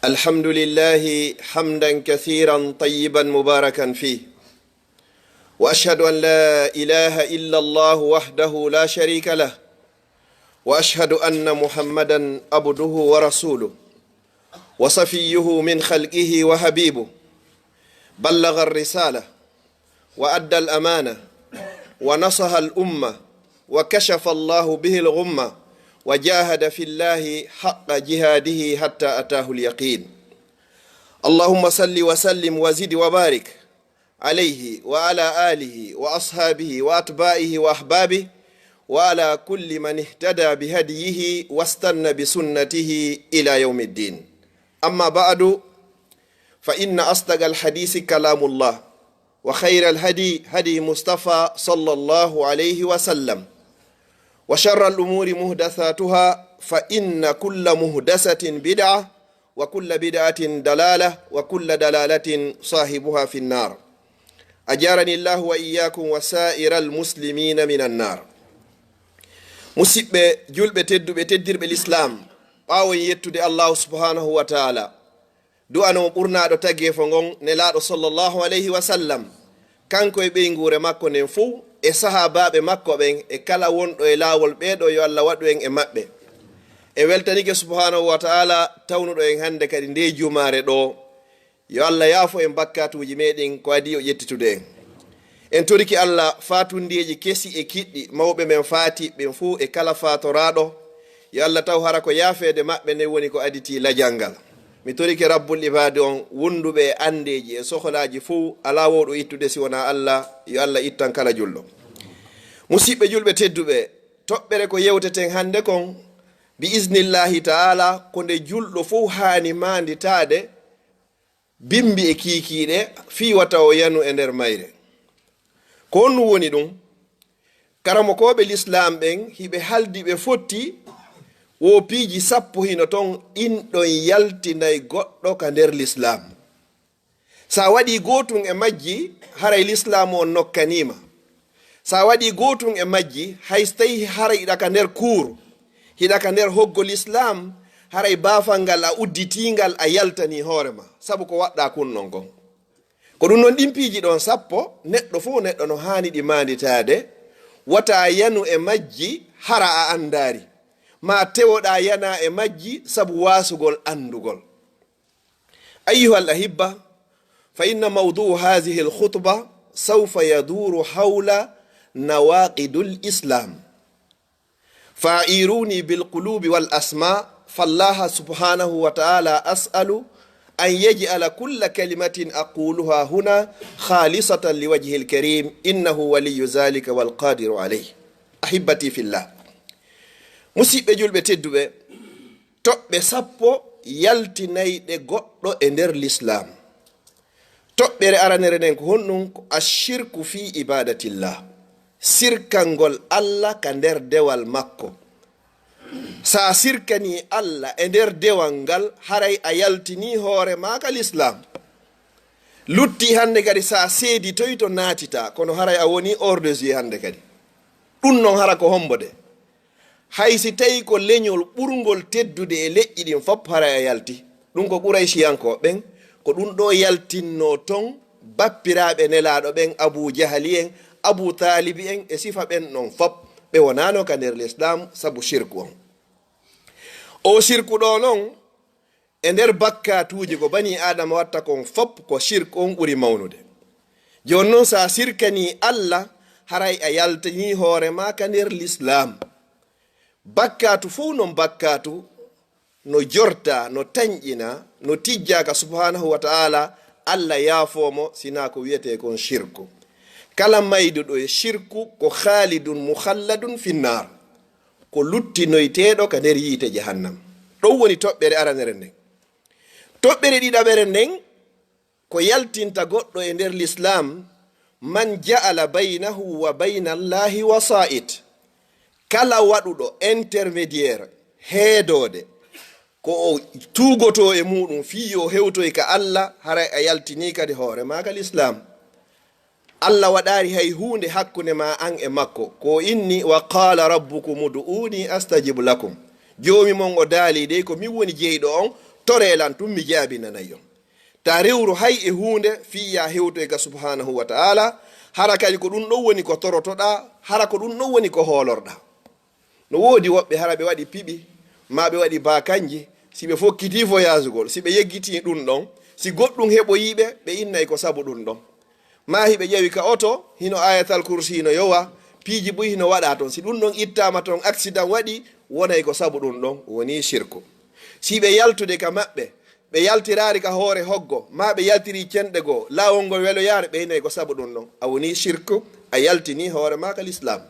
الحمد لله حمدا كثيرا طيبا مباركا فيه، وأشهد أن لا إله إلا الله وحده لا شريك له، وأشهد أن محمدا عبده ورسوله وصفيه من خلقه وحبيبه، بلغ الرسالة وأدى الأمانة ونصح الأمة وكشف الله به الغمة وجاهد في الله حق جهاده حتى أتاه اليقين. اللهم صل وسلم وزد وبارك عليه وعلى آله وأصحابه وأتباعه وأحبابه وعلى كل من اهتدى بهديه واستنى بسنته إلى يوم الدين. أما بعد، فإن أصدق الحديث كلام الله، وخير الهدي هدي مصطفى صلى الله عليه وسلم، وشر الأمور مهدثاتها، فإن كل مهدسة بدعة، وكل بدعة دلالة، وكل دلالة صاحبها في النار. أجارني الله وإياكم وسائر المسلمين من النار. مسيب جلب تدر بالإسلام باو يتد الله سبحانه وتعالى دو أنا مبرنا دو تاجي فنغون نلا صلى الله عليه وسلم kanko e ɓey nguure makko nden fuu e sahabaɓe makko ɓen e kala wonɗo e laawol ɓeeɗo yo Allah waɗu en e maɓɓe. E weltanike subhanahu wa ta'ala tawnuɗo en hannde kadi nde jumaare ɗo, yo Allah yaafo en bakkatuji meɗen ko adi o ƴettitude en. En toriki Allah fatundiyeji kesi e kiɗɗi mawɓe men faati ɓen fuu e kala fatoraɗo, yo Allah taw hara ko yaafede maɓɓe nde woni ko aditi lajal ngal. Mi torike rabbul ibade on wonduɓe e andeji e sohlaji fuu ala wowɗo ittude si wona Allah, yo Allah ittan kala julɗo. Musidɓe julɓe tedduɓe, toɓɓere ko yewteten hande kon bi isnillahi ta'ala ko nde julɗo fuu haani manditade bimbi e kiikiiɗe fiwata o yanu e nder mayre. Ko honnu woni ɗum? Karamokoɓe l'islam ɓen hiɓe haldi ɓe fotti wopiiji 10 hino ton inɗon yaltinay goɗɗo ka nder l'islam. Sa waɗi gotum e majji haray l'islam on nokkanima. Sa waɗi gotum e majji hay so tawi haray hiɗa ka nder kuur, hiɗa ka nder hoggol l'islam, haray baafal ngal a udditingal a yaltani hoorema, sabu ko waɗɗa kunnon kon. Ko ɗum noon ɗin piiji ɗon 10 neɗɗo fo neɗɗo no haani ɗi manditade, wata yanu e majji hara a andari, ma tewoɗa yana e majji sabu wasugol andugol. أيها الأحبة، فإن موضوع هذه الخطبة سوف يدور حول نواقض الإسلام، فأعيروني بالقلوب والأسماء، فالله سبحانه وتعالى أسأل أن يجعل كل كلمة أقولها هنا خالصة لوجه الكريم، إنه ولي ذلك والقادر عليه. أحبتي في الله، musidɓe julɓe tedduɓe, toɓɓe 10 yaltinayɗe goɗɗo e nder l'islam. Toɓɓere aranere nden ko honɗum ko ashirku fi ibadatillah, sirkangol Allah ka nder dewal makko. Sa sirkani Allah e nder dewal ngal haray a yaltini hoore maka l'islam. Lutti hande kadi sa seedi toy to naatita, kono haray a woni hors de jeu hande kadi. Ɗum non hara ko hombode. Hay si tawi ko leñol ɓurgol teddude e leƴƴi ɗin fof haray a yalti. Ɗum ko ɓuray siyanko ɓen, ko ɗum ɗo yaltinno ton bappiraɓe nelaɗo ɓen, Abu Jahali en, Abu Talibi en e sifa ɓen non fof ɓe wonano ka nder l'islam sabu shirku on. O shirku ɗo non e nder bakkatuji ko bani adama watta kon fof ko shirku on ɓuri mawnude. Joni noon sa sirkani Allah haray a yaltini hoore ma ka nder l'islam. Bakkatu fuu non bakkatu no jorta, no tañƴina, no tijjaka subhanahu wa ta'ala, Allah yaafomo sina ko wiyete kon shirku. Kala mayduɗo e shirku ko khalidun mukhalladun finnar, ko luttinoyteɗo ka nder yiite jahannam. Ɗon woni toɓɓere aranere nden. Toɓɓere ɗiɗaɓere nden ko yaltinta goɗɗo e nder l'islam, man ja'ala baynahu wa bayna Allahi wasa'it. Kala waɗuɗo intermédiaire heedode ko o tugoto e muɗum fiyo hewtoy ka Allah, haray a yaltini kadi hoore maka l'islam. Allah waɗari hay hunde hakkunde ma an e makko, ko inni wa qala rabbukum ud'uni astajib lakum. Joomi mon o daali de ko mi woni jeyɗo on, torelan tum mi jaabinanayi on ta rewru hay e hunde fiya hewtoy ga subhanahu wa ta'ala hara kadi ko ɗum ɗon woni ko torotoɗa hara ko ɗum ɗon woni ko hoolorɗa no woodi woɓɓe hara ɓe waɗi piɓi ma ɓe waɗi bakanji si ɓe fokkiti voyagegol si ɓe yeggiti ɗum ɗon si goɗɗum heɓoyiɓe ɓe innay ko sabu ɗum ɗon ma hiɓe ƴewi ka oto hino ayatal kursi hino yowa piiji boy hino waɗa toon si ɗum ɗon ittama toon accident waɗi wonay ko sabu ɗum ɗon woni shirku si ɓe yaltude ka maɓɓe ɓe yaltirari ka hoore hoggo ma ɓe yaltiri cenɗe goo lawol ngol welo yaare ɓe innay ko sabu ɗum ɗon a woni shirku a yaltini hoore ma ka l'islam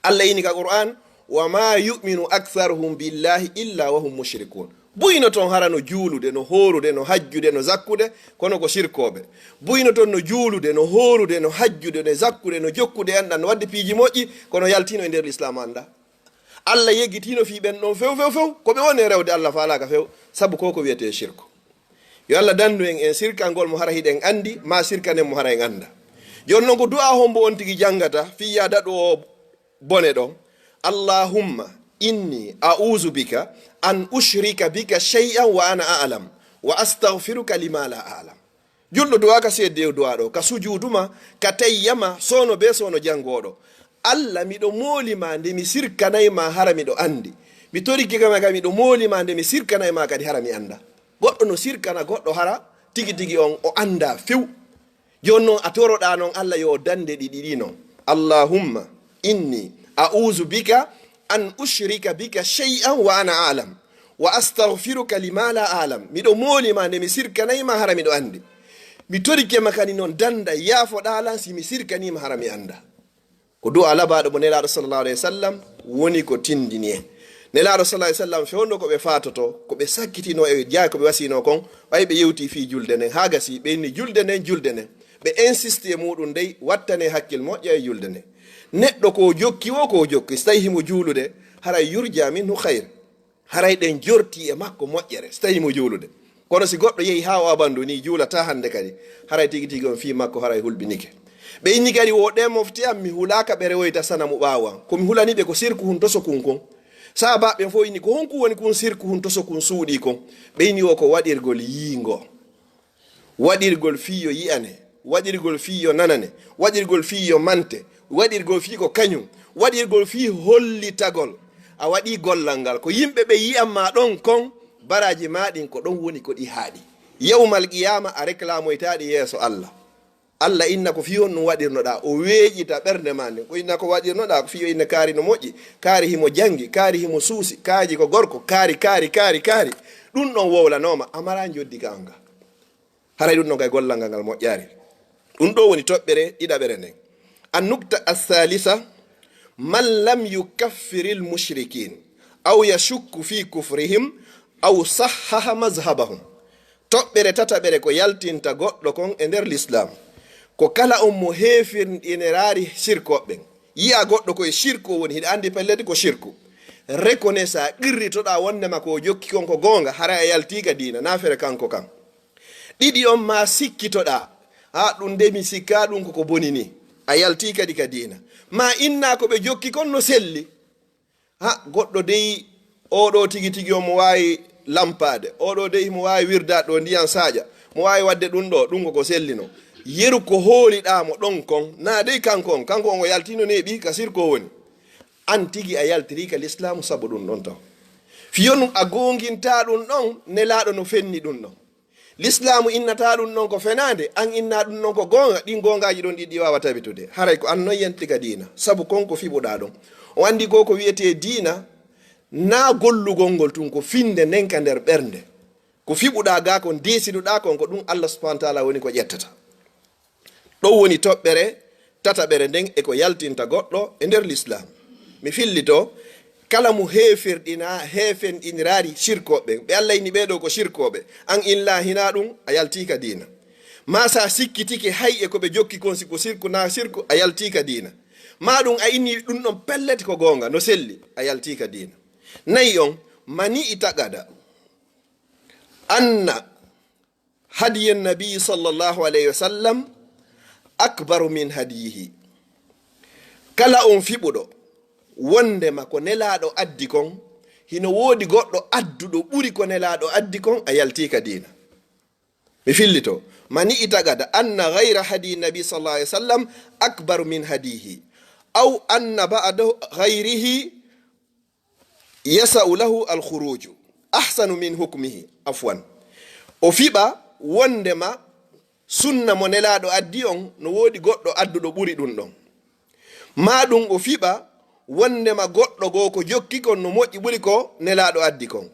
allah ini ka qur'an wa ma yuminu aktharuhum billahi illa wahum mushrikun buyno toon hara no juulude no horude no hajjude no zakkude kono ko shirkoɓe buyno toon no juulude no horude no hajjude no zakkude no jokkude anɗan no wadde piiji moƴƴi kono yaltino e nder l'islam anda allah yeggitino fi ɓen ɗon few ko ɓe woni rewde allah faalaka few sabu ko wiyete shirku yo allah dandu en sirkangol mo hara hiɗen andi ma sirkanen mo hara en anda joni noon ko du'a hombo on tigi jangata fiya daɗo o bone ɗon allahumma inni a'udhu bika an ushrika bika shay'an wa ana a'lam wa astaghfiruka lima la a'lam julɗo du'a ka sedde du'a ɗo ka sujuduma ka tayyama sono be sono jangoɗo allah miɗo moolima nde mi sirkanayma hara miɗo andi mi toriki kama ka miɗo moolima nde mi sirkanayma kadi hara mi anda goɗɗo no sirkana goɗɗo hara tigi on o anda few joni noon a toroɗa noon allah yo dande ɗiɗi noon allahumma inni a'udhu bika an ushrika bika shay'an wa ana a'lam wa astaghfiruka lima la a'lam miɗo moolima nde mi sirkanayma hara miɗo andi mi torikema kadi noon danda yaafoɗalan si mi sirkanima hara mi anda ko du'a labaɗo mo nelaɗo sallallahu alayhi wa sallam woni ko tindini en nelaɗo sallallahu alayhi wa sallam fewno ko ɓe fatoto ko ɓe sakkitino e jeeya ko ɓe wasino kon ɓay ɓe yewti fi julde nden ha gasi ɓe inni julde nden ɓe insiste e muɗum dey wattane hakkil moƴƴa e julde nden neɗɗo ko jokki wo ko jokki so tawi himo juulude haray yurja minhu hayre haray ɗen jorti e makko moƴƴere so tawi himo juulude kono si goɗɗo yehi ha o abandu ni juulata hande kadi haray tigi on fi makko haray hulɓinike ɓe inni kadi wo ɗen mofti am mi hulaka ɓe rewoyta sana mo ɓawan komi hulaniɓe ko sirku hun toso kun kon sahabaɓe fo inni ko honku woni kun sirku hun toso kun suuɗi kon ɓe inni o ko waɗirgol yiingo waɗirgol fiyo yiyane waɗirgol fiyo nanane waɗirgol fiyo mante waɗirgol fi ko kañum waɗirgol fi hollitagol a waɗi gollal ngal ko yimɓe ɓe yi'anma ɗon kon baraji maɗin ko ɗon woni ko ɗi haaɗi yawmal qiyama a réclamoytaɗi yeeso allah allah inna ko fiyon ɗum waɗirnoɗa o weeƴita ɓernde ma nde ko inna ko waɗirnoɗa ko fiyo inna kaari no moƴƴi kaari himo jangi kaari himo suusi kaaji ko gorko kaari ɗum ɗon wowlanoma amara joddi ka anga haray ɗum ɗon kay gollal ngal moƴƴari ɗum ɗo woni toɓɓere ɗiɗaɓere nden annukta althalisa man lam yukaffiri lmushrikin aw yashukku fi kufrihim aw sahaha mazhabahum toɓɓere tataɓere ko yaltinta goɗɗo kon e nder l'islam ko kala on mo heefirɗineraari sirkoɓɓen yiya goɗɗo koye shirku woni hiɗa andi pellede ko shirku reconnaisse a qirritoɗa wondema ko jokki kon ko gonga hara a yaltiga diina nafere kanko kam ɗiɗi on ma sikkitoɗa ha ɗum nde mi sikka ɗum koko boni ni a yalti kadi ka diina ma inna ko ɓe jokki kon no selli ha goɗɗo dey oɗo tigi on mo wawi lampade oɗo dey mo wawi wirdade ɗo ndiyan saƴa mo wawi wadde ɗum ɗo ɗum koko sellino yeru ko hooliɗamo ɗon kon na dey kanko on o yaltino neɓi ka sirko woni an tigi a yaltiri ka l'islamu sabu ɗum ɗon taw fiyo ɗum a gonginta ɗum ɗon nelaɗo no fenni ɗum ɗon l'islamu innata ɗum ɗon ko fenade an inna ɗum ɗon ko gonga ɗin gongaji ɗon ɗiɗi wawa tabitude haray ko an noon yantiga diina sabu konko fiɓuɗa ɗon o andi ko wiyete diina na gollugol ngol tun ko finde nenka nder ɓernde ko fiɓuɗa ga kon desiduɗa kon ko ɗum allah subhanahu wa taala woni ko ƴettata ɗo woni toɓɓere tataɓere nden e ko yaltinta goɗɗo e nder l'islam mi fillito kala mo heefenɗiniraari shirkoɓe ɓe allah inni ɓeɗo ko shirkoɓe an illa hina ɗum a yaltika diina ma sa sikkitike hay e koɓe jokki kon siko sirku na sirku a yaltika diina ma ɗum a inni ɗum ɗon pellete ko gonga no selli a yaltika diina nayi on mani itaqada anna hadiya nabi sallallahu alayhi wa sallam akbaru min hadiyihi kala on fiɓuɗo wondema ko nelaɗo addi kon hino woodi goɗɗo adduɗo ɓuri ko nelaɗo addi kon a yaltika dina. mi fillito mani itagada anna gayra hadi nabi sallallahu alaihi wasallam akbaru min hadihi aw anna ba'da gayrihi yasau lahu alkhuruju ahsanu min hukmihi. afwan o fiɓa wondema sunna mo nelaɗo addi on no woodi goɗɗo adduɗo ɓuri ɗum ɗon, ma ɗum o fiɓa wondema goɗɗo goo ko jokki kon no moƴƴi ɓuri ko nelaɗo addi kon,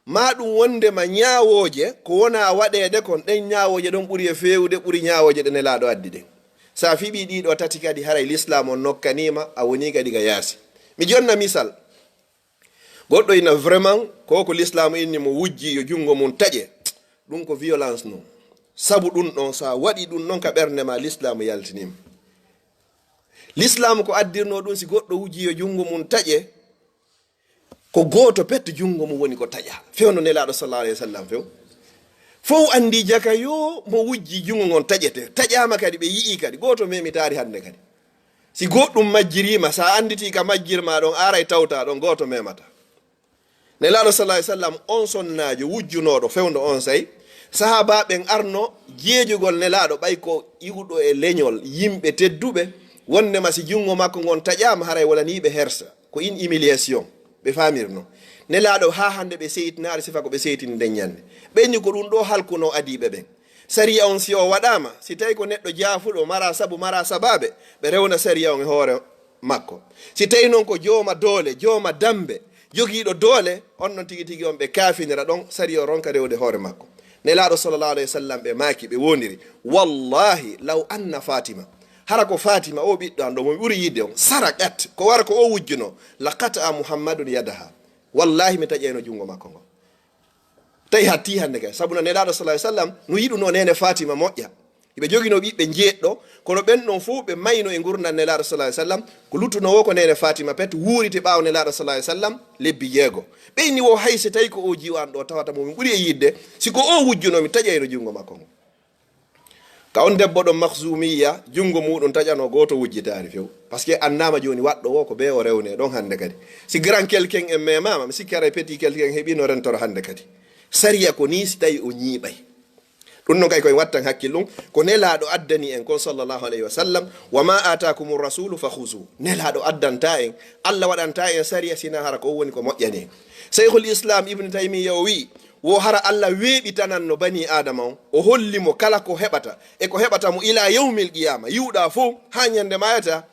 ma ɗum wondema ñawoje ko wona waɗede kon ɗen ñawoje ɗon ɓuri e fewde ɓuri ñawoje ɗe nelaɗo addi ɗen. sa fiɓi ɗiɗo tati kadi haray l'islam on nokkanima a woni kadi ga yaasi. mi jonna misal goɗɗo ina vraiment ko l'islam inni mo wujji yo jungo mum taƴe, ɗum ko violence non. sabu ɗum ɗon sa waɗi ɗum ɗon ka ɓernde ma l'islam yaltinima. l'islam ko addirno ɗum si goɗɗo wujji yo jungo mum taƴe ko goto petto jungo mum woni ko taƴa fewno nelaɗo sallallahu alaihi wasallam fof andi jaka yo mo wujji jungo ngon taƴete taƴama kadi ɓe yii kadi goto memitari hande kadi si goɗɗum majjirima sa anditi ka majjirma ɗon aray tawta ɗon goto memata. nelaɗo sallallahu alaihi wasallam on sonnajo wujjunoɗo fewno on say sahabaɓen arno jeejugol nelaɗo ɓay ko iwɗo e leñol yimɓe tedduɓe wondema si jungo makko ngon taƴama haray walaniɓe hersa ko in humiliation ɓe famirno. nelaɗo ha hande ɓe seytinare sifa ko ɓe seytini nden ñande ɓenni ko ɗum ɗo halkuno adiɓe ɓen. sariya on si o waɗama si tawi ko neɗɗo jaafuɗo mara sabu mara sabaɓe ɓe rewna sariya on e hoore makko. si tawi noon ko joma doole joma dambe jogiiɗo doole on noon tigi tigi on ɓe kafinira ɗon sariya o ronka rewde hoore makko. nelaɗo sallallahu alaihi wasallam ɓe maaki ɓe woniri wallahi law anna fatima hara ko fatima o ɓiɗɗo an ɗo mo ɓuri yidde on sarakat ko wara ko o wujjuno laqata muhammadun yadaha wallahi mi taƴeno jungo makko ngo tawi hatti hande kay sabu no nelaɗo sallallahu alaihi wasallam no yiɗuno nene fatima moƴƴa ɓe jogino ɓiɓɓe jeeɗɗo kono ɓen ɗon fof ɓe mayno e gurdam nelaɗo sallallahu alaihi wasallam ko luttunowo ko nene fatima pet wuurite ɓaawo nelaɗo sallallahu alaihi wasallam lebbi jeego ɓeyni wo hayse tawi ko o jiwan ɗo tawata momin ɓuuri e yidde siko o wujjuno mi taƴayno jungo makko ngo. ka on debbo ɗon mahzumiya jungo muɗum taƴano goto wujjitari few par ce que annama joni waɗɗo wo ko ɓe o rewne ɗon hande kadi si grand quelqu'un en memama mi sikki aray petit quelqu'un heeɓino rentoro hande kadi sariya ko ni si tawi o ñiiɓay ɗum noon kay koye wattan hakkille ko nelaɗo addani en kon sallllahu alayhi wa sallam wa ma atakum rasulu fa husu nelaɗo addanta en allah waɗanta en sariya sina hara ko woni ko moƴƴani. cheikhul islam ibne taymiya o wi wo hara allah weeɓitananno bani adama on o hollimo kala ko heɓata e ko heɓata mo ila yawmil qiyama yiwɗa fof ha ñande mayata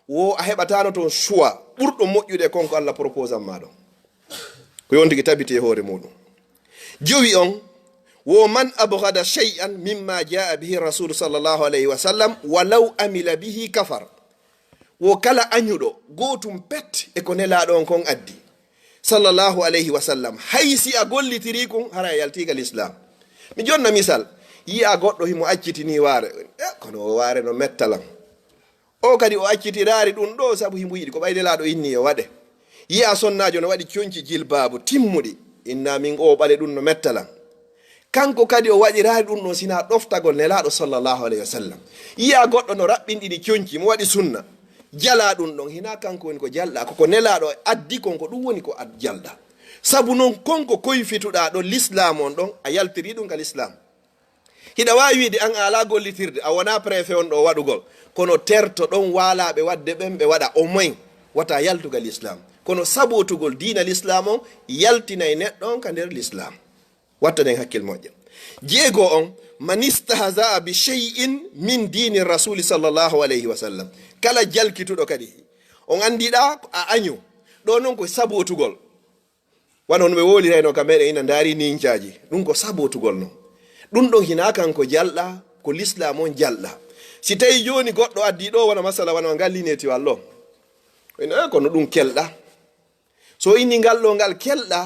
wo a heɓatano toon choix ɓurɗo moƴƴude konko allah propose an maɗon ko yon tigui tabite hoore muɗum. jowi on wo man abgada shay'an mimma jaa bihi rasul sallallahu alayhi wa sallam walaw amila bihi kafar wo kala añuɗo gotum pet e ko nelaɗo on kon addi sallallahu alayhi wa sallam haysi a gollitiri kon hara yaltigal islam. mi jonna misal yiya goɗɗo himo accitini waare kono o waare no mettalam o kadi o accitirari ɗum ɗo saabu himo yiɗi ko ɓaydelaɗo inni e waɗe yiya sonnajo no waɗi coñci jilbabu timmuɗi inna min o ɓale ɗum no mettalam kanko kadi o waɗirari ɗum ɗon sina ɗoftagol nelaɗo sallallahu alayhi wa sallam. yiya goɗɗo no raɓɓinɗini coñci mo waɗi sunna jala ɗum ɗon hina kanko woni ko jalɗa koko nelaɗo addi kon ko ɗum woni ko jalɗa sabu noon konko koyfituɗa ɗo l'islam on ɗon a yaltiri ɗum ka l'islam. hiɗa wawi wiide an ala gollitirde a wona préfet on ɗo waɗugol kono terto ɗon walaɓe wadde ɓen ɓe waɗa au moins wata yaltugal islam kono sabotugol dina l'islam on yaltinay neɗɗo on ka nder l'islam wattanen hakkil moƴƴa. jeego on man istahza bi shay'in min dini rasuli sallallahu alayhi wa sallam kala jalkituɗo kadi on andiɗa a añu ɗo noon ko sabotugol wano no ɓe wolirayno ka meɗen ina daari nincaji ɗum ko sabotugol noon ɗum ɗon hina kanko jalɗa ko l'islam on jalɗa. si tawi joni goɗɗo addi ɗo wona masala wona ngal linetiwal ɗo ina kono ɗum kelɗa so inni ngal ɗo ngal kelɗa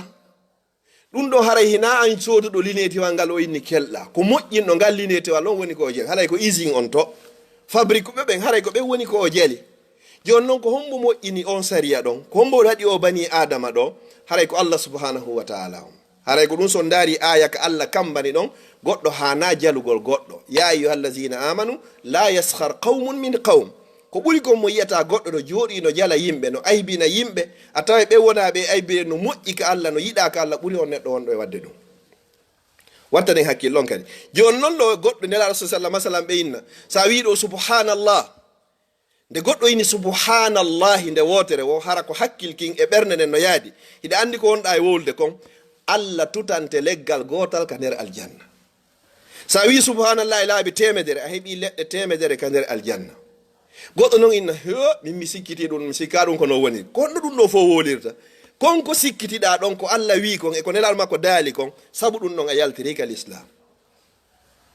ɗum ɗo haray hina an soduɗo linetiwal ngal o inni kelɗa ko moƴƴinɗo ngal linetiwal on woni ko o jeeli haray ko usine on to fabrique ɓeɓen haray ko ɓen woni ko o jeeli joni noon ko hombo moƴƴini on sariya ɗon ko hombo waɗi o bani adama ɗo haray ko allah subhanahu wa taala on haray ko ɗum son daari aya ka allah kambani ɗon goɗɗo hana jalugol goɗɗo ya ayuha allazina amanu la yaskhar qawmun min qawm ko ɓuri kon mo yiyata goɗɗo no jooɗi no jala yimɓe no aybina yimɓe a tawa ɓe wonaɓe aybe no moƴƴi ka Allah no yiɗa ka Allah ɓuri on neɗɗo wonɗo e wadde ɗum wattanen hakkille on kadi joni noon ɗo goɗɗo nelaɗo sallah masalan ɓe inna sa wiɗo subhanallah nde goɗɗo ini subhanallahi nde wotere wo hara ko hakkil kin e ɓernde nden no yaadi hiɗa andi ko wonɗa e wowlude kon Allah tutante leggal gotal ka nder aljanna sa wi subhanallahi laabi temedere a heeɓi leɗɗe temedere ka nder aljanna goɗɗo noon inna min mi sikkiti ɗum mi sikka ɗum kono woni konno ɗum ɗo fo wolirta konko sikkitiɗa ɗon ko Allah wi kon e ko nelaɗo makko daali kon sabu ɗum ɗon a yaltiri ka l'islam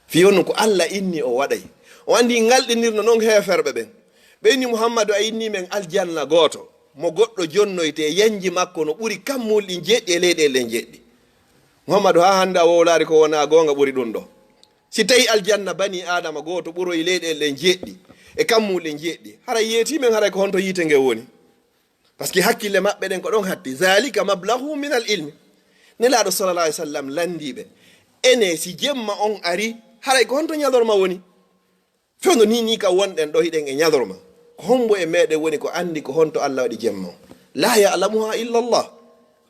fiyo non ko Allah inni o waɗay o andi ngalɗinirno noon heferɓe ɓen ɓeyni Muhammadu a inni men aljanna gooto mo goɗɗo jonnoyte yanji makko no ɓuri kammul ɗi jeɗɗi e leyɗele ɗen jeɗɗi Muhammadu ha hande a wowlari ko wona gonga ɓuri ɗum ɗo si tawi aljanna bani adama gooto ɓuroye leyɗele ɗen jeɗɗi e kammul ɗen jeɗɗi hara yetimen haray ko honto yiite nge woni par ce que hakkille maɓɓe ɗen ko ɗon hatti zalika mablahu min al ilmi nelaɗo sallallah alih w sallam landiɓe ene si jemma on ari haray ko honto ñalorma woni fewno ni ka wonɗen ɗo hiɗen e ñalorma ko hombo e meɗen woni ko andi ko honto Allah waɗi jemma o la ya'lamuha illa Allah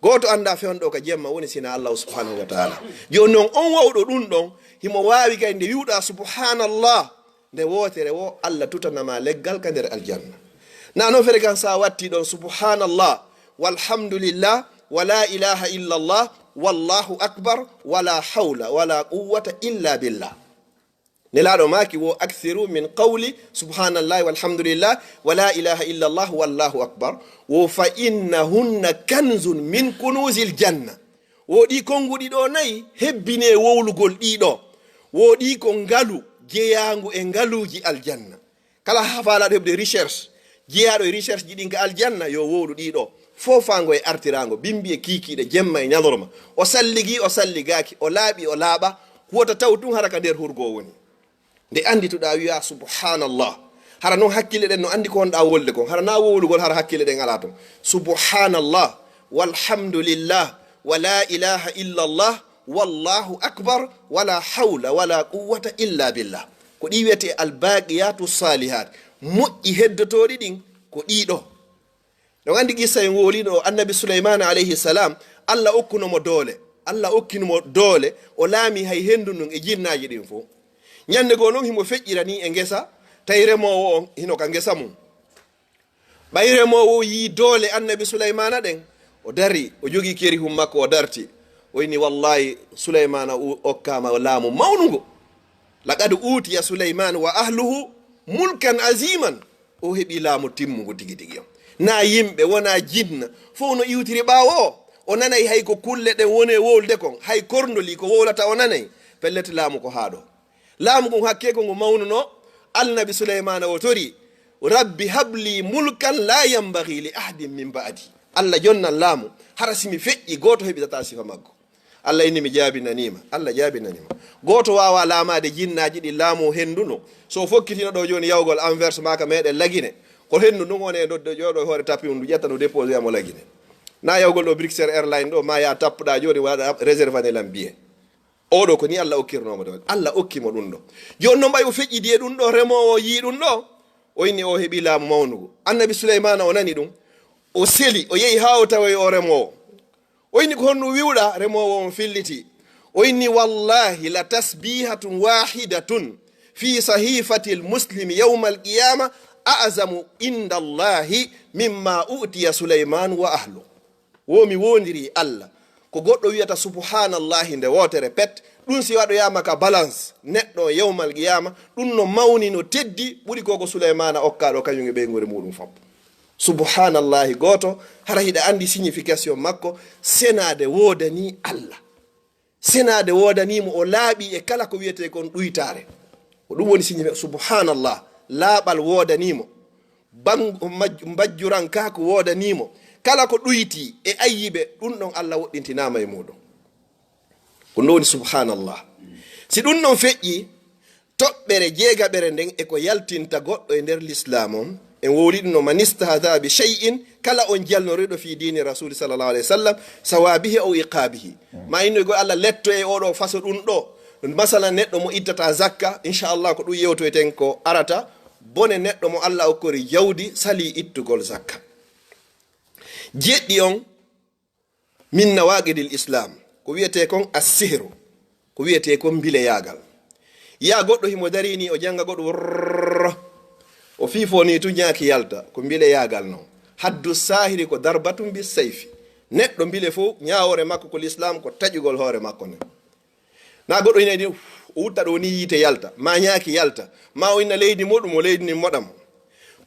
goto anda fewno ɗo ka jemma woni sina Allah subhanahu wa ta'ala joni noon on wawɗo ɗum ɗon himo wawi kay nde wiwɗa subhanallah nde wotere wo Allah tutanama leggal ka nder aljanna na noon fere kan sa watti ɗon subhanallah walhamdulillah wala ilaha illa Allah wallahu akbar wala hawla wala quwwata illa billah nelaɗo maki wo akthiru min qawli subhanallahi walhamdulillah wala ilaha illa Allah wallahu akbar wo fa innahunna kanzun min kunuzil janna woɗi konguɗi ɗo nayi hebbine wowlugol ɗiɗo woɗi ko ngalu jeeyangu e ngaluji aljanna kala ha falaɗo heɓde recherche jeeyaɗo e recherche ji ɗin ka aljanna yo wowlu ɗiɗo fofango e artirango bimbi e kikiɗe jemma e ñalorma o salligi o salligaki o laaɓi o laaɓa wota taw tun hara ka nder hurgo woni nde andituɗa wiya subhanallah hara noon hakkille ɗen no andi ko wonɗa wolde kon hara na wowlugol hara hakkille ɗen ala ton subhanallah walhamdulillah wala ilaha illa Allah wallahu akbar wala hawla wala quwwata illa billah ko ɗi wiyete albaqiyatu salihat moƴƴi heddotoɗi ɗin ko ɗiɗo ɗon andi qissa en woliɗo annabi Suleyman alayhi salam Allah okkunomo doole Allah okkinomo doole o laami hay hendu ndun e jinnaji ɗin fo ñande goo noon himo feƴƴirani e ngesa tawi remowo on hino ka ngesa mum ɓay remowo yi doole annabi Suleymana ɗen o dari o jogi keri hum makko o darti o yini wallahi Suleymana okkama laamu mawnugo laqad utiya Suleyman wa ahluhu mulkan aziman o heɓi laamu timmugo tigi tigi on na yimɓe wona jinna fof no iwtiri ɓaawo o nanay hay ko kulle ɗen woni e wowlde kon hay korndoli ko wowlata o nanay pellete laamu ko haaɗo laamu ngun hakke ko ngu mawnuno annabi Suleymana o tori rabbi habli mulkan la yambaghi li ahadin min ba'di Allah jonnan laamu hara simi feƴƴi goto heɓitata sifa maggo Allah inni mi jaabinanima Allah jaabinanima goto wawa laamade jinnaji ɗi laamu henduno so fokkitino ɗo joni yawgol envers maka meɗen lagine ko hendu ɗum woni e ɗo jooɗo hoore tapi ndu ƴetta no déposé amo lagine na yawgol ɗo Brixer Airline ɗo ma ya tappuɗa joni waɗa réserve anelam biye oɗo ko ni Allah okkirnomo ɗo Allah okkimo ɗum ɗo joni noon ɓay o feƴƴidi e ɗum ɗo remowo yi ɗum ɗo o inni o heeɓi laamu mawnugo annabi Suleymana o nani ɗum o seli o yehi ha o tawoy o remowo o inni ko honno wiwɗa remowo on filliti o inni wallahi la tasbihatun wahidatun fi sahifati lmuslimi yawma alqiyama a'zamu inda Allahi mimma utiya Suleiman wa ahlu womi wondiri Allah ko goɗɗo wiyata subhanallahi nde wotere pet ɗum si waɗo yama ka balance neɗɗo yawmal qiyama ɗum no mawni no teddi ɓuri koko Suleymana okkaɗo kañum e ɓeygore muɗum fop subhanallahi goto hara hiɗa andi signification makko senade wodani Allah senade wodanimo o laaɓi e kala ko wiyete kon ɗuytare ko ɗum woni signification subhanallah laaɓal wodanimo mbajjuran ka ko wodanimo kala ko ɗuyti e ayyiɓe ɗum ɗon Allah woɗɗintinama e muɗum ko ɗum woni subhanallah si ɗum ɗon feƴƴi toɓɓere jeegaɓere nden eko yaltinta goɗɗo e nder l'islam on en wowri ɗum no man istahda bi shay'in kala on jalnoriɗo fi dini rasuli sallallahu alayhi wa sallam sawabihi aw iqabihi ma inno go Allah letto e oɗo façon ɗum ɗo masalan neɗɗo mo ittata zakka inchallah ko ɗum yewtoyten ko arata bone neɗɗo mo Allah hokkori jawdi sali ittugol zakka. jeɗɗi on min nawaqidil islam ko wiyete kon assihru, ko wiyete kon bile yagal. ya goɗɗo himo darini o janga goɗɗo o fifoni tu ñaaki yalta ko bile yagal non. haddu sahiri ko darbatum bis sayfi, neɗɗo bile fo ñawore makko ko l'islam ko taƴugol hoore makko ne. na goɗɗo ina o wutta ɗo ni yite yalta ma ñaaki yalta ma o inna leydi moɗum o leydi ni moɗam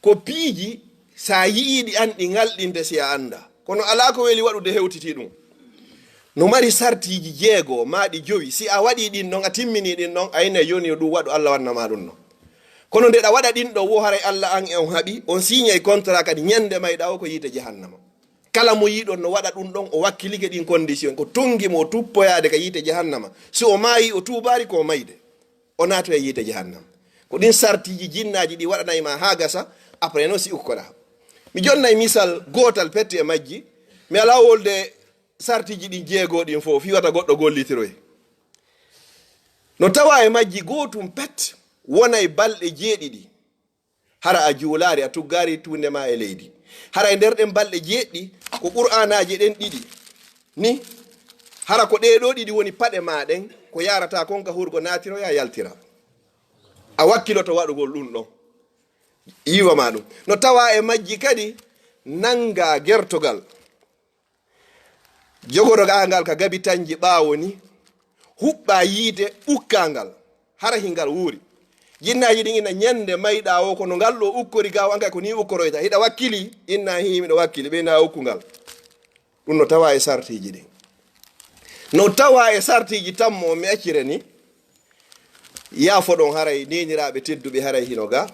ko piiji sa yiiɗi an ɗi ngalɗinte si a anda, kono ala ko weli waɗude hewtiti ɗum. no mari sartiji 6 ma ɗi 5 si a waɗi ɗin ɗon a timmini ɗin ɗon a ina yoni ɗum waɗu Allah wannama ɗum non. kono nde ɗa waɗa ɗin ɗo wo haray Allah an e on haɓi on signay contrat kadi ñande mayɗa o ko yiite jahannama. kala mo yiɗon no waɗa ɗum ɗon o wakkilike ɗin condition ko tongimo o tuppoyade ka yiite jahannama. si o maayi o tubari ko mayde o naato e yiite jahannama. ko ɗin sartiji jinnaji ɗi waɗanayma ha gasa après noon si ukkoɗa. mi jonnay misal gotal petti e majji, mi ala wolde sartiji ɗin 6 ɗin fof fiwata goɗɗo gollitiroy. no tawa e majji gotum pet wonay balɗe 7 hara a juulari a tuggari tundema e leydi. hara e nder ɗen balɗe 7 ko qur'anaji ɗen 2 ni hara ko ɗeɗo 2 woni paɗe maɗen ko yarata kon ka hurgo natiroya yaltira a wakkiloto waɗugol ɗum ɗon yiwama ɗum. no tawa e majji kadi nanga gertogal jogorogangal ka gabi tanji ɓawo ni huɓɓa yiite ukkangal hara hingal wuuri. jinnaji ɗin ina ñande mayɗa o kono ngal ɗo ukkori gaw an kay ko ni ukkoroyta hiɗa wakkili inna himiɗo wakkili ɓe nda ukkugal. ɗum no tawa e sartiji ɗin. no tawa e sartiji tammo mi accire ni yafoɗon haray neniraɓe tedduɓe haray hino ga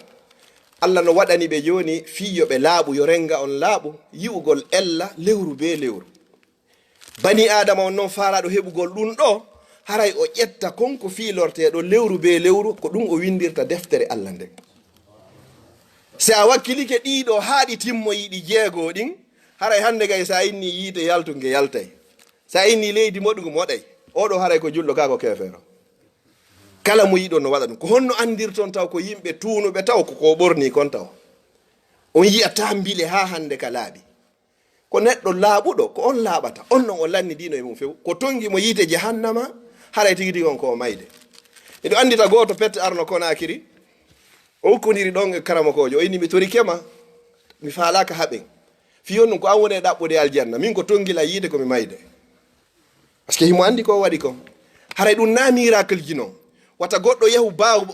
Allah no waɗani ɓe joni fiyoɓe laaɓu yo renga on laaɓu yi'ugol ella lewru be lewru. bani adama on noon faalaɗo heɓugol ɗum ɗo haray o ƴetta konko fiilorteɗo lewru be lewru ko ɗum o windirta deftere Allah nden. si a wakkilike ɗiɗo haaɗi timmoyiɗi 6 ɗin haray hande gay sa inni yiite yaltuge yaltay, sa inni leydi moɗugo moɗay, oɗo haray ko julɗo ka ko kefeero. kala mo yiɗon no waɗa ɗum ko honno andirton taw ko yimɓe tunuɓe taw ko ɓorni kon taw on yiyata bile ha hande ka laaɓi. ko neɗɗo laaɓuɗo ko on laaɓata on non o lanni dino e mum few ko tongi mo yiite jahannama haray tigi tigi on ko mayde. eɗo andita goto pette arno Konakiri o hukkodiri ɗon e karamakojo o inni mi tori kema mi faalaka haɓen fiyon ɗum ko an woni e ɗaɓɓude aljanna min ko tongila yiide komi mayde par ce que himo andi ko waɗi kon. haray ɗum na miracle ji noon wata goɗɗo yahu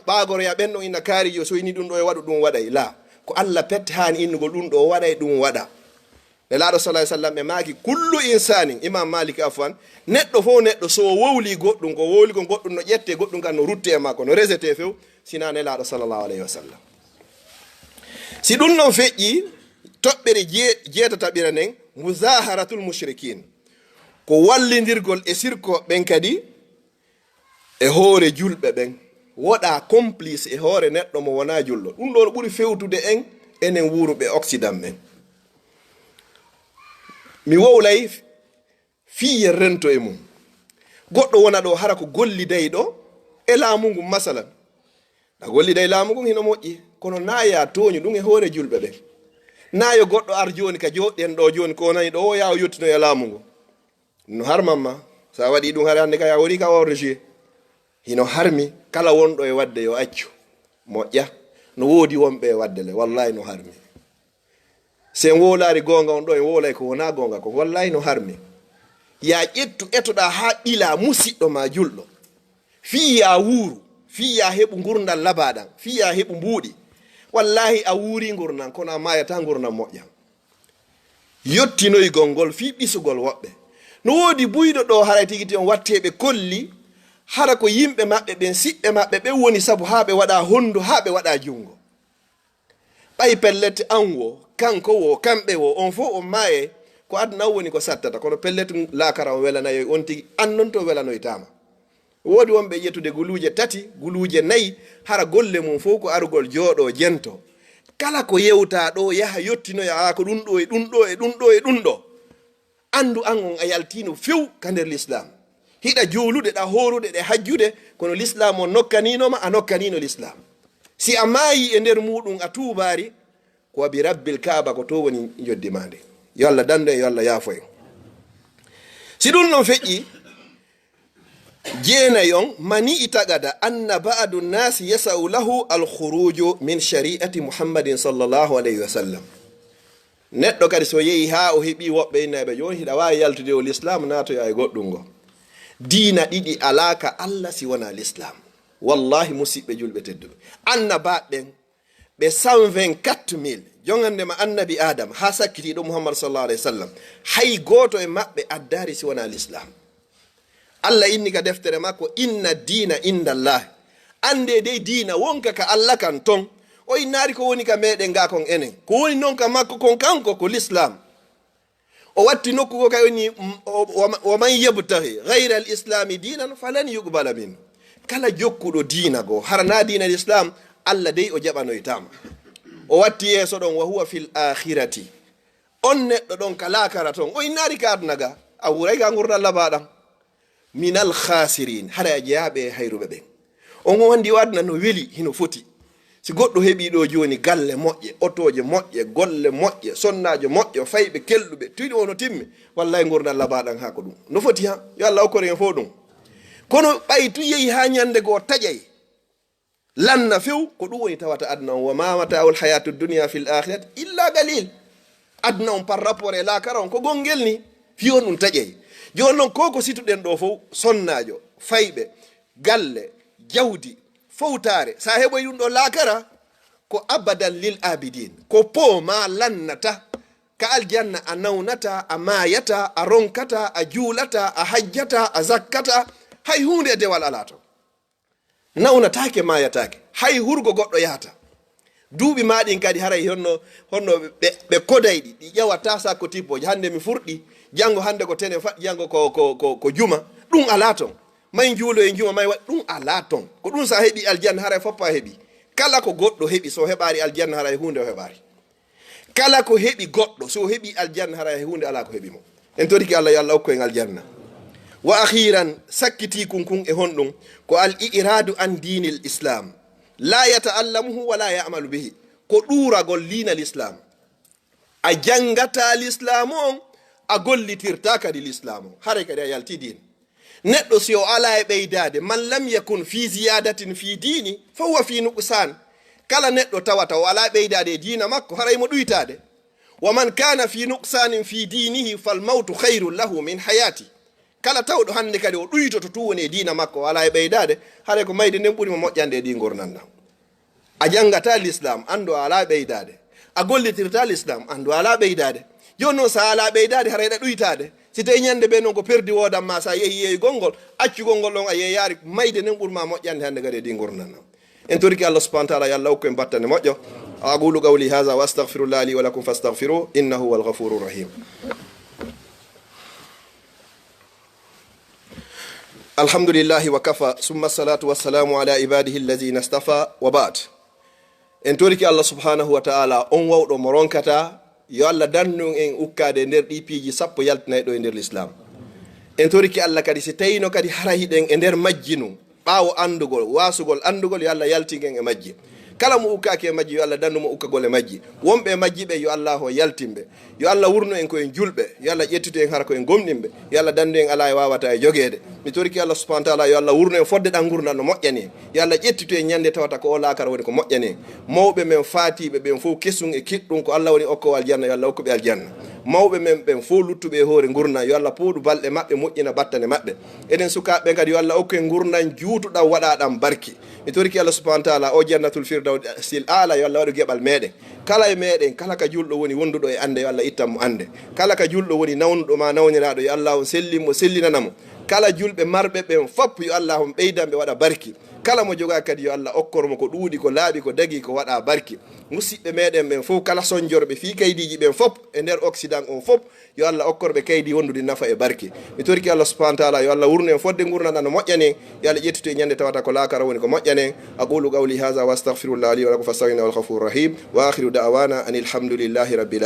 ɓagoroya ɓenɗo ina kaarijo so ini ɗum ɗo e waɗu ɗum waɗay la ko Allah pette hani innugol ɗum ɗo waɗay ɗum waɗa. nelaɗo sallah sallam ɓe maaki kullu insanin imam malik afwan neɗɗo fo neɗɗo so wowli goɗɗum ko wowli ko goɗɗum no ƴette goɗɗum kan no rutte e makko no resete few sina nelaɗo sallllahu alayhi wa sallam. si ɗum noon feƴƴi toɓɓere 8 nden muzaharatul mushrikin ko wallidirgol e sirko ɓen kadi e hoore julɓe ɓen woɗa complice e hoore neɗɗo mo wona julɗo. ɗum ɗo no ɓuri fewtude en enen wuruɓe occident ɓen. mi wowlay fiye rento e mum goɗɗo wona ɗo hara ko golliday ɗo e laamu ngu masalan ɗa golliday laamu ngun hino moƴƴi kono naya toñu ɗum e hoore julɓe ɓen. nayo goɗɗo ar joni ka joɗɗen ɗo joni ko nani ɗo o yaw yettino e laamu ngu no harmanma sa waɗi ɗum hare hande ka ya wori ka o regie hino harmi kala wonɗo e wadde yo accu moƴƴa no woodi wonɓe e wadde le wallahi no harmi. sen wolari gonga on ɗo e wolay ko wona gonga ko wallahi no harmi. ya ƴettu etoɗa ha ɓila musidɗo ma julɗo fiya wuuru fiya heɓu gurdal labaɗan fiya heɓu mbuuɗi wallahi a wuuri gurnan kono a mayata gurnan moƴƴa. yottinoygol ngol fi ɓisugol woɓɓe no woodi buyɗo ɗo haray tigiti on watteɓe kolli hara ko yimɓe maɓɓe ɓen siɓɓe maɓɓe ɓen woni sabu ha ɓe waɗa hondu ha ɓe waɗa jungo. ɓay pellete an wo kanko wo kamɓe wo on fo on maye ko aduna woni ko sattata kono pellete lakara on welanayo on tigi an non to welanoytama. woodi wonɓe ƴettude guluje 3 guluje 4 hara golle mum fof ko arugol jooɗo jento kala ko yewta ɗo yaha yottinoya ko ɗum ɗo e ɗum ɗo e ɗum ɗo e ɗum ɗo andu an on a yaltino few ka nder l'islam hiɗa juulude ɗa horude ɗe hajjude kono l'islam on nokkaninoma a nokkanino l'islam si a maayi e nder muɗum a tuubaari ko wabi rabbil kaaba ko to woni joddimande. Yo Allah dando en, yo Allah yaafo en. si ɗum ɗon feƴƴi jeenayon mani itagada anna ba'du nnasi yasau lahu alkhuruju min shari'ati muhammadin sallallahu alayhi wa sallam. neɗɗo kadi so yehi ha o heɓi woɓɓe innaɓe joni hiɗa wawi yaltude o l'islam natoya e goɗɗum ngo. diina ɗiɗi alaka allah si wona l'islam. wallahi musidɓe julɓe tedduɓe, annabaɓen ɓe 124 000 jongandema annabi adam ha sakkitiɗo muhammad sallallahu alayhi wa sallam, hay goto e maɓɓe addari si wona l'islam. allah inni ka deftere makko inna dina indallah, ande dey dina wonka ka allah kan ton. o innari ko woni ka meɗen ga kon enen, ko woni noon ka makko kon kanko ko l'islam. o watti nokku ko kay woni wa man yabtahi ghayra al islami dinan falan yuqbala min. kala jokkuɗo diina go harana diina l'islam, allah dey o jaɓanoytama. o watti yeeso ɗon wa huwa fil akhirati, on neɗɗo ɗon ka laakara ton. o innari ka aduna ga a wuray ga gurdal labaɗam minal khasirin, hara a jeyaɓe hayruɓe ɓen. on wandi wadna no weli hino foti. si goɗɗo heɓi ɗo joni galle moƴƴe, otoje moƴƴe, golle moƴƴe, sonnajo moƴƴe, fayɓe kelɗuɓe, tuiɗi ono timmi, wallahi gurdal labaɗam ha ko ɗum no foti ha. yo allah hokkore en fo ɗum. kono ɓay tu yehi ha ñande goo taƴay lanna few, ko ɗum woni tawata adna on. wa ma mata'ul hayatu dunya fil akhirati illa galil. adna on par rapport e lakara on ko gongel ni, fiyon ɗum taƴay. joni noon koko situɗen ɗo fof, sonnajo, fayɓe, galle, jawdi, fowtare, sa heɓoy ɗum ɗo lakara ko abadan lil abidin, ko po ma lannata. ka aljanna a nawnata, a mayata, a ronkata, a juulata, a hajjata, a zakkata, hay hunde e dewal ala to. nawnatake, mayatake, hay hurgo goɗɗo yahata. duuɓi maɗin kadi haray honno ɓe kodayɗi ɗi ƴewata sakko tippoje. hande mi furɗi, janngo hande ko tene faɗ, janngo ko juma. ɗum ala ton. may juulo e juma may waɗ, ɗum ala ton. ko ɗum sa heɓi aljanna haray foppa heɓi. kala ko goɗɗo heɓi so heɓari aljanna haray hunde o heɓari. kala ko heɓi goɗɗo so heɓi aljanna haray hunde ala ko heɓi mo. en toriki allah yo allah hokku en aljanna. wa akhiran sakkiti kun e honɗum ko al iradu an dinil islam la yata'allamuhu wa la ya'malu bihi, ko ɗuragol lina l'islam. a jangata l'islam on, a gollitirta kadi l'islam on, hare kadi a yalti din. neɗɗo si o ala e ɓeydade, man lam yakun fi ziyadatin fi dini fa huwa fi nuqsan. kala neɗɗo tawata o ala ɓeydade e dina makko, haray mo ɗuytade. wa man kana fi nuqsanin fi dinihi fal mautu khairun lahu min hayati. kala tawɗo hande kadi o ɗuytoto tu woni e dina makko, wala e ɓeydade, haray ko mayde nden ɓuuri mo moƴƴande e ɗi gurnanda. a jangata l'islam, andu ala ɓeydade. a gollitirta l'islam, andu ala ɓeydade. joni noon sa ala ɓeydade haray ɗa ɗuytade. si tawi ñande ɓe noon ko perdi wodanma, sa yehi yeeyugol ngol, accugol ngol ɗon a yeeyari, mayde nden ɓuurma moƴƴande hande kadi e ɗi gurnanda. en toriki allah subhanahu wa ta'ala, yo allah hokku en battane moƴƴo. aqulu qawli hadha wa astaghfirullah li wa lakum fastaghfiruhu innahu huwal ghafurur rahim. alhamdulillahi wa kafa summa salatu wassalamu ala ibadihi allazina istafa wa ba'd. en toriki allah subhanahu wa ta'ala, on wawɗo mo ronkata, yo allah dannu en ukkade nder ɗi piiji 10 yaltinayi ɗo e nder l'islam. en toriki allah kadi si tawino kadi hara hiɗen e nder majji nu, ɓaawo andugol, wasugol andugol, yo allah yaltingen e majji. kala mo ukkaki e majji yo allah dannu mo ukkagol e majji. wonɓe majji ɓe yo allah o yaltimɓe, yo allah wurno en koyen julɓe, yo allah ƴettito en hara koyen gomɗinɓe, yo allah dandu en ala e wawata e jogede. mi toriki allah subhanahu wa ta'ala, yo allah wurno en fodde ɗan gurdal no moƴƴani en, yo allah ƴettito en ñande tawata ko o laakara woni ko moƴƴani en. mawɓe men faatiɓe ɓen fof kesum e kiɗɗum ko allah woni okkowo aljanna, yo allah hokkuɓe aljanna. mawɓe men ɓen fof luttuɓe e hoore gurna, yo allah pooɗu balɗe maɓɓe, moƴƴina battane maɓɓe. enen sukaɓe kadi yo allah hokku en gurnan juutuɗan waɗaɗan barki. mi toriki allah subhanahu wa ta'ala, o jannatul firdausil ala yo allah waɗu geɓal meɗen. kala e meɗen, kala ka julɗo woni wonduɗo e ande, yo allah ittan mo ande. kala ka julɗo woni nawnuɗo ma nawniraɗo, yo allah on sellinmo, sellinanamo. kala julɓe marɓe ɓen fop yo allah on ɓeydanɓe waɗa barki. kala mo joga kadi yo allah okkormo ko ɗuuɗi, ko laaɓi, ko dagi, ko waɗa barki. musidɓe meɗen ɓen fof, kala sonjorɓe fi kaydiji ɓen fop e nder occident on fop, yo allah okkorɓe kaydi wondude nafa e barki. mi toriki allah subhanahu wa ta'ala, yo allah wurno en fodde gurdana no moƴƴane, yo allah ƴettito e ñande tawata ko laakara woni ko moƴƴane. aqulu qawli hadha wa astaghfirullah li wa lakum fastaghfiruhu wal ghafurur rahim wa akhiru da'wana anil hamdulillahi rabbil alamin.